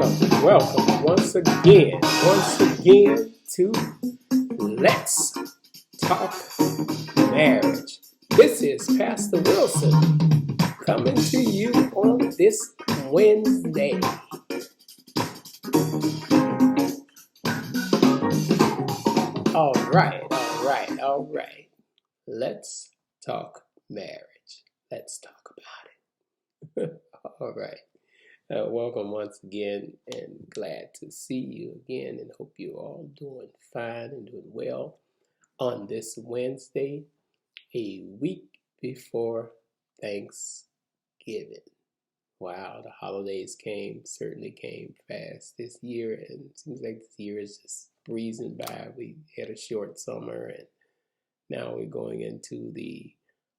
welcome once again to Let's Talk Marriage. This is Pastor Wilson coming to you on this Wednesday. All right. Let's talk marriage. Let's talk about it. All right. Welcome once again, and glad to see you again, and hope you're all doing fine and doing well on this Wednesday, a week before Thanksgiving. Wow, the holidays certainly came fast this year, and it seems like this year is just breezing by. We had a short summer, and now we're going into the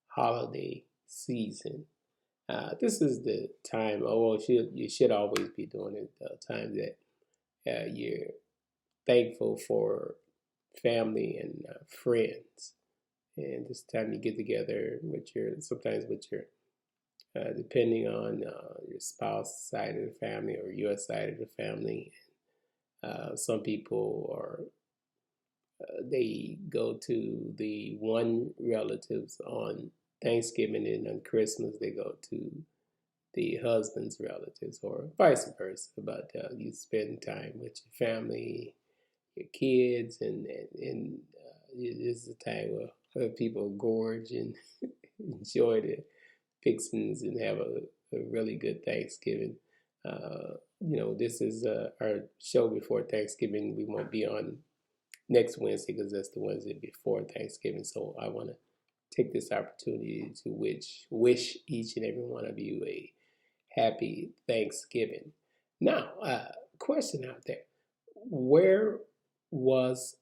holiday season. This is the time, you should always be doing it, the time that you're thankful for family and friends. And this time you get together sometimes with your, depending on your spouse side of the family or your side of the family. Some people they go to the one relatives on Thanksgiving, and on Christmas they go to the husband's relatives, or vice versa. But you spend time with your family, your kids, and this is a time where people gorge and enjoy the fixings and have a really good Thanksgiving. This is our show before Thanksgiving. We won't be on next Wednesday because that's the Wednesday before Thanksgiving. So I want to take this opportunity to wish each and every one of you a happy Thanksgiving. Now, question out there. Where was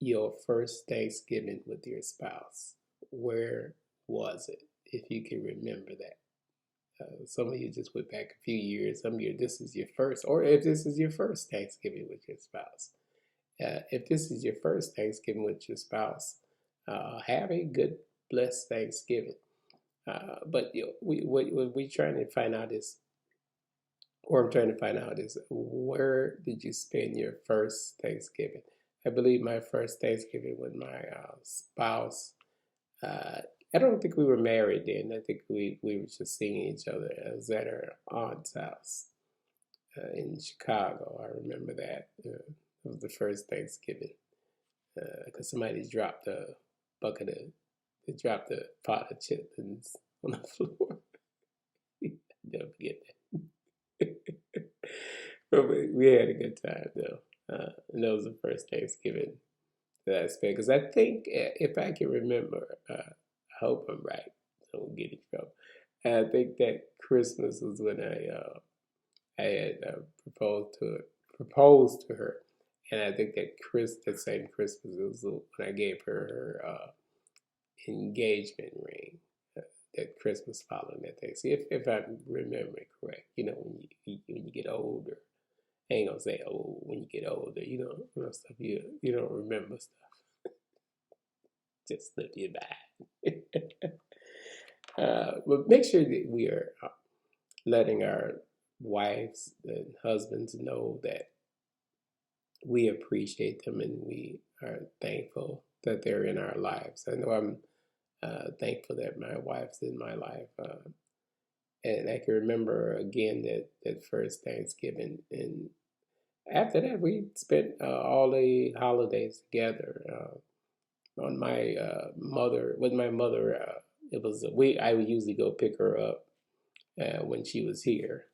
your first Thanksgiving with your spouse? Where was it, if you can remember that? Some of you just went back a few years. Some of you, this is your first, or if this is your first Thanksgiving with your spouse. If this is your first Thanksgiving with your spouse, have a good, blessed Thanksgiving. But what we're trying to find out is, or I'm trying to find out is, where did you spend your first Thanksgiving? I believe my first Thanksgiving with my spouse, I don't think we were married then. I think we were just seeing each other. I was at her aunt's house in Chicago. I remember that. It was the first Thanksgiving because somebody dropped a they dropped a pot of chitlins on the floor. Never forget that. But we had a good time though. And that was the first Thanksgiving that I spent. Because I think, if I can remember, I hope I'm right, so I won't get in trouble. I think that Christmas was when I had proposed to her, and I think that same Christmas was when I gave her engagement ring. That Christmas following that Thanksgiving, if I'm remembering correct. When you get older, I ain't gonna say old. When you get older, stuff you don't remember stuff. Just slip you by. But make sure that we are letting our wives and husbands know that we appreciate them and we are thankful that they're in our lives. I know I'm thankful that my wife's in my life. And I can remember again that first Thanksgiving. And after that, we spent all the holidays together. On my mother, with my mother, I would usually go pick her up when she was here.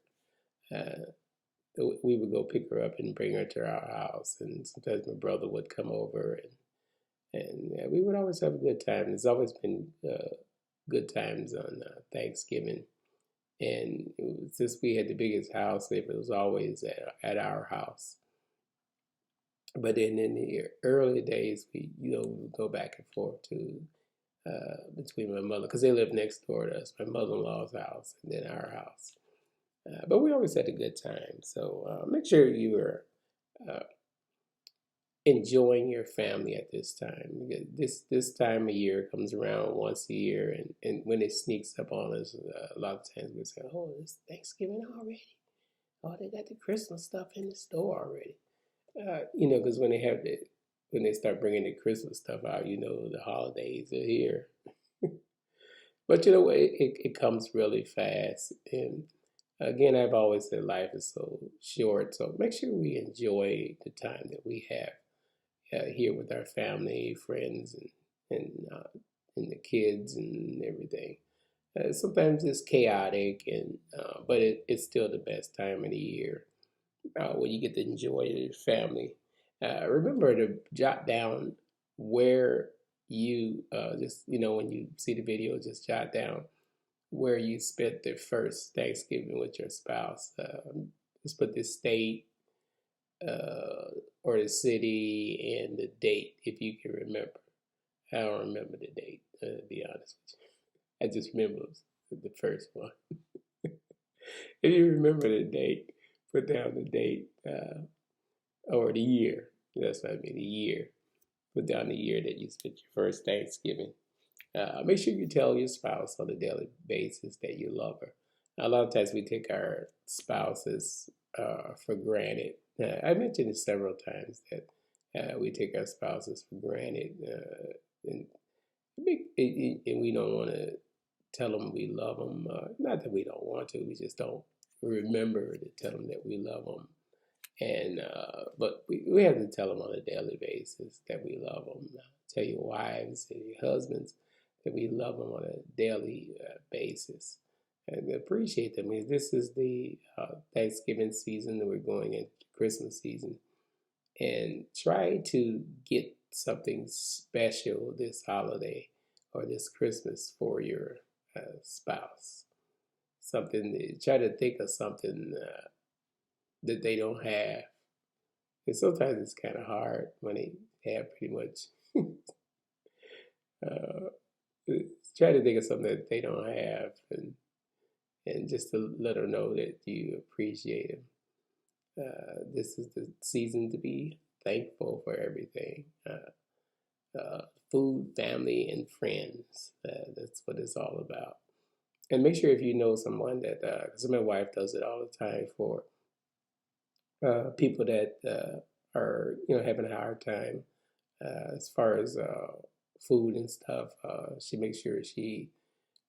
We would go pick her up and bring her to our house, and sometimes my brother would come over, and we would always have a good time. There's always been good times on Thanksgiving, and since we had the biggest house, it was always at our house. But then in the early days, we would go back and forth to between my mother, because they lived next door to us, my mother-in-law's house, and then our house. But we always had a good time. So make sure you are enjoying your family at this time. This time of year comes around once a year, and when it sneaks up on us, a lot of times we say, "Oh, it's Thanksgiving already." Oh, they got the Christmas stuff in the store already. You know, because when they start bringing the Christmas stuff out, you know, the holidays are here. But you know, it comes really fast. And again, I've always said life is so short. So make sure we enjoy the time that we have here with our family, friends, and the kids and everything. Sometimes it's chaotic, but it's still the best time of the year when you get to enjoy your family. Remember to jot down where you just when you see the video, just jot down where you spent the first Thanksgiving with your spouse. Just put the state or the city and the date if you can remember. I don't remember the date, to be honest with you. I just remember the first one. If you remember the date, put down the date or the year. That's what I mean, the year. Put down the year that you spent your first Thanksgiving. Make sure you tell your spouse on a daily basis that you love her. A lot of times we take our spouses for granted. I mentioned it several times that we take our spouses for granted, and, and we don't want to tell them we love them. Not that we don't want to, we just don't remember to tell them that we love them. And but we have to tell them on a daily basis that we love them. Tell your wives and your husbands that we love them on a daily basis and appreciate them. Because this is the Thanksgiving season that we're going into Christmas season, and try to get something special this holiday or this Christmas for your spouse. Something. Try to think of something that they don't have. And sometimes it's kind of hard when they have pretty much. uh, Try to think of something that they don't have, and just to let them know that you appreciate them. This is the season to be thankful for everything. Food, family, and friends. That's what it's all about. And make sure if you know someone that, because my wife does it all the time for people that are having a hard time as far as food and stuff. She makes sure she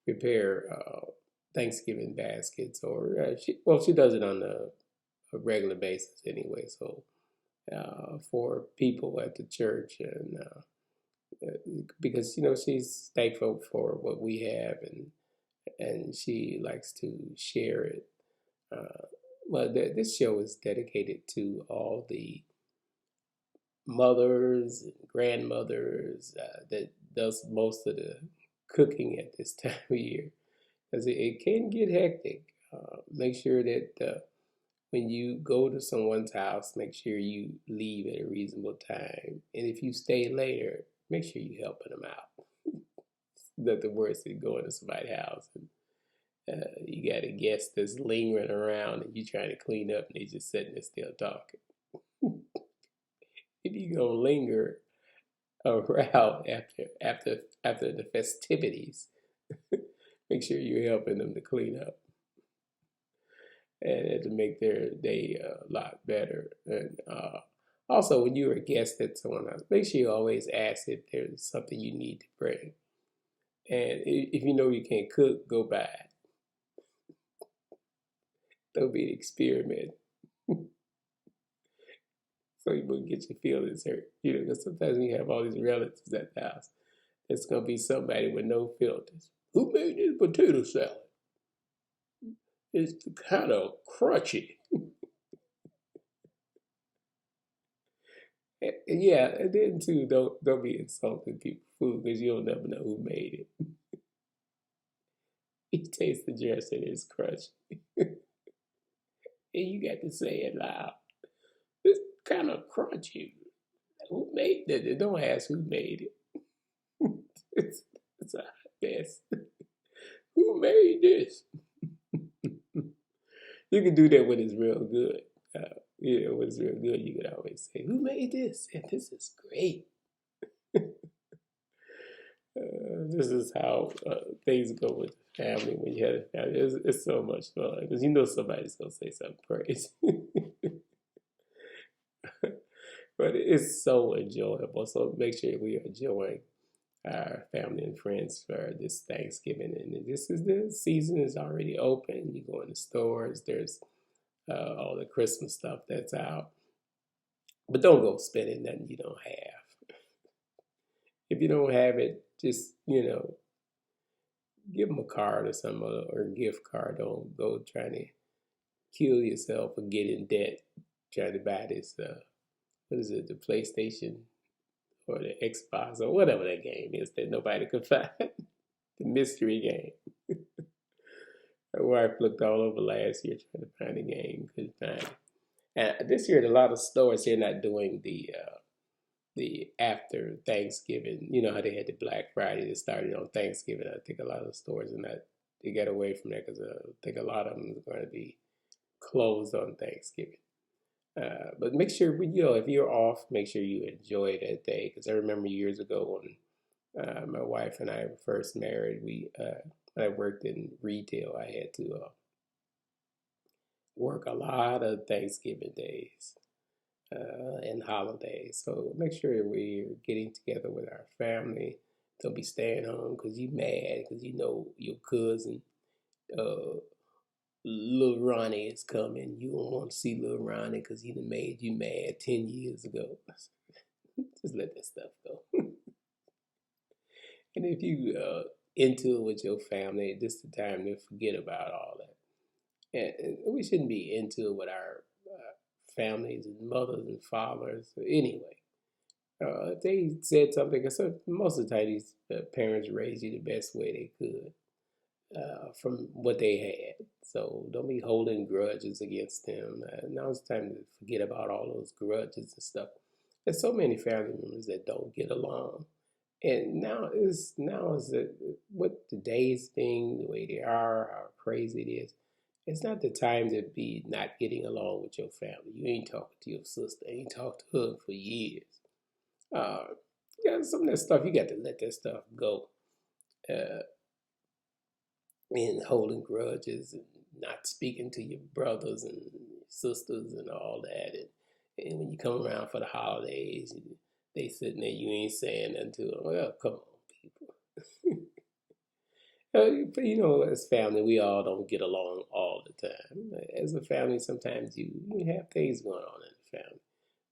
prepare Thanksgiving baskets, or she does it on a regular basis anyway. So for people at the church, and because she's thankful for what we have, and she likes to share it. Well, this show is dedicated to all the mothers and grandmothers that does most of the cooking at this time of year, because it can get hectic. Make sure that when you go to someone's house, make sure you leave at a reasonable time, and if you stay later, make sure you helping them out. That the worst is going to somebody's house and you got a guest that's lingering around and you trying to clean up and they just sitting there still talking. If you gonna linger around after the festivities, make sure you're helping them to clean up and to make their day a lot better. And also, when you're a guest at someone's house, make sure you always ask if there's something you need to bring. And if you know you can't cook, go buy it. Don't be an experiment. So you won't get your feelings hurt. Because sometimes we have all these relatives at the house. It's going to be somebody with no filters. Who made this potato salad? It's kind of crunchy. Yeah, and then too, don't be insulting people's food, because you'll never know who made it. You taste the dressing, it's crunchy. And you got to say it loud. It's kind of crunchy. Who made that? Don't ask who made it. It's a hot mess. Who made this? You can do that when it's real good. When it's real good, you can always say, "Who made this?" And this is great. This is how things go with family when you have a family. It's so much fun because you know somebody's gonna say something crazy, but it's so enjoyable. So make sure we are enjoying our family and friends for this Thanksgiving. And this is the season is already open. You go in the stores. There's all the Christmas stuff that's out. But don't go spending nothing you don't have. If you don't have it, just give them a card or something or a gift card. Don't go trying to kill yourself or get in debt trying to buy this. What is it? The PlayStation or the Xbox or whatever that game is that nobody could find. The mystery game. My wife looked all over last year trying to find a game, couldn't find it. And this year, a lot of stores they're not doing the after Thanksgiving. You know how they had the Black Friday that started on Thanksgiving. I think a lot of stores are not. They got away from that because I think a lot of them are going to be closed on Thanksgiving. But make sure if you're off, make sure you enjoy that day. Because I remember years ago when my wife and I were first married, when I worked in retail, I had to work a lot of Thanksgiving days and holidays. So make sure we're getting together with our family. Don't be staying home because you mad because you know your cousin, little Ronnie, is coming. You don't want to see little Ronnie because he done made you mad 10 years ago. Just let that stuff go. And if you into it with your family, this is the time to forget about all that. And we shouldn't be into it with our families and mothers and fathers. Anyway, if they said something, because most of the time these parents raised you the best way they could from what they had. So don't be holding grudges against them. Now it's time to forget about all those grudges and stuff. There's so many family members that don't get along. And now is what today's thing, the way they are, how crazy it is. It's not the time to be not getting along with your family. You ain't talking to your sister, ain't talked to her for years. Uh, some of that stuff you got to let that stuff go. Uh, and holding grudges and not speaking to your brothers and sisters and all that. And when you come around for the holidays, they sitting there, you ain't saying nothing to them. Well, come on, people. As family, we all don't get along all the time. As a family, sometimes you have things going on in the family,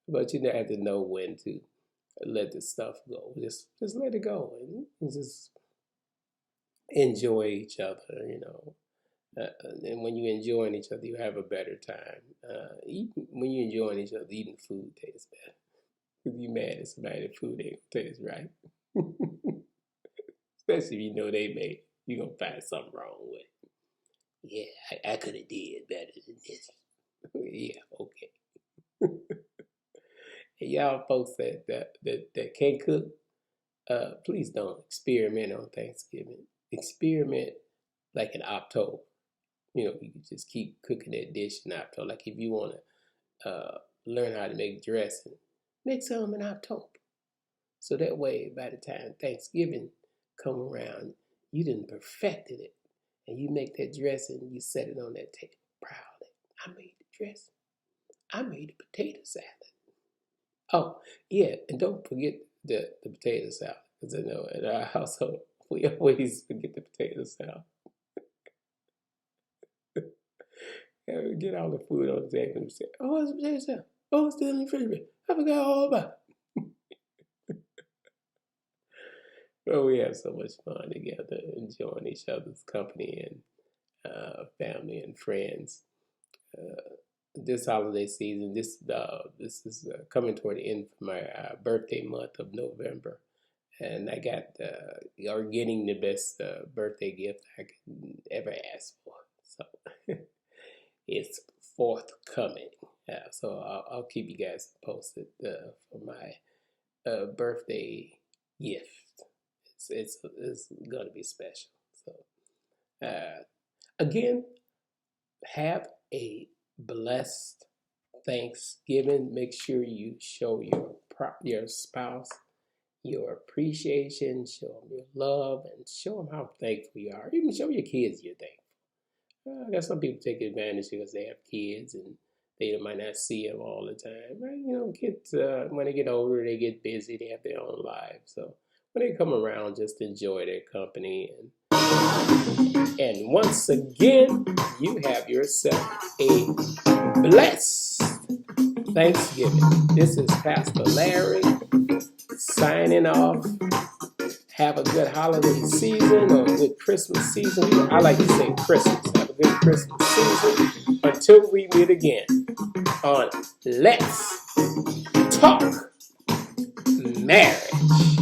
but you have to know when to let the stuff go. Just let it go and just enjoy each other. And when you enjoying each other, you have a better time. When you enjoying each other, eating food tastes better. If you mad at somebody, the food ain't gonna taste right. Especially if you know they made it. You're going to find something wrong with it. Yeah, I could have did better than this. Yeah, okay. And y'all folks that can't cook, please don't experiment on Thanksgiving. Experiment like in October. You can just keep cooking that dish in October. Like if you want to learn how to make dressing, make some in October. So that way, by the time Thanksgiving come around, you done perfected it. And you make that dressing, you set it on that table proudly. I made the dressing. I made the potato salad. Oh, yeah, and don't forget the potato salad. Because I know in our household, we always forget the potato salad. And we get all the food on the table and say, oh, it's potato salad. Oh, it's still in the refrigerator. I forgot all about it. Well, we have so much fun together, enjoying each other's company and family and friends. This holiday season, this is coming toward the end of my birthday month of November, and I got or getting the best birthday gift I could ever ask for. So it's forthcoming. So I'll keep you guys posted for my birthday gift. It's gonna be special. So again, have a blessed Thanksgiving. Make sure you show your spouse, your appreciation, show them your love, and show them how thankful you are. Even show your kids you're thankful. I guess some people take advantage because they have kids and they might not see them all the time. But, kids, when they get older, they get busy. They have their own lives. So when they come around, just enjoy their company. And once again, you have yourself a blessed Thanksgiving. This is Pastor Larry signing off. Have a good holiday season or a good Christmas season. I like to say Christmas. Have a good Christmas season. Until we meet again on Let's Talk Marriage.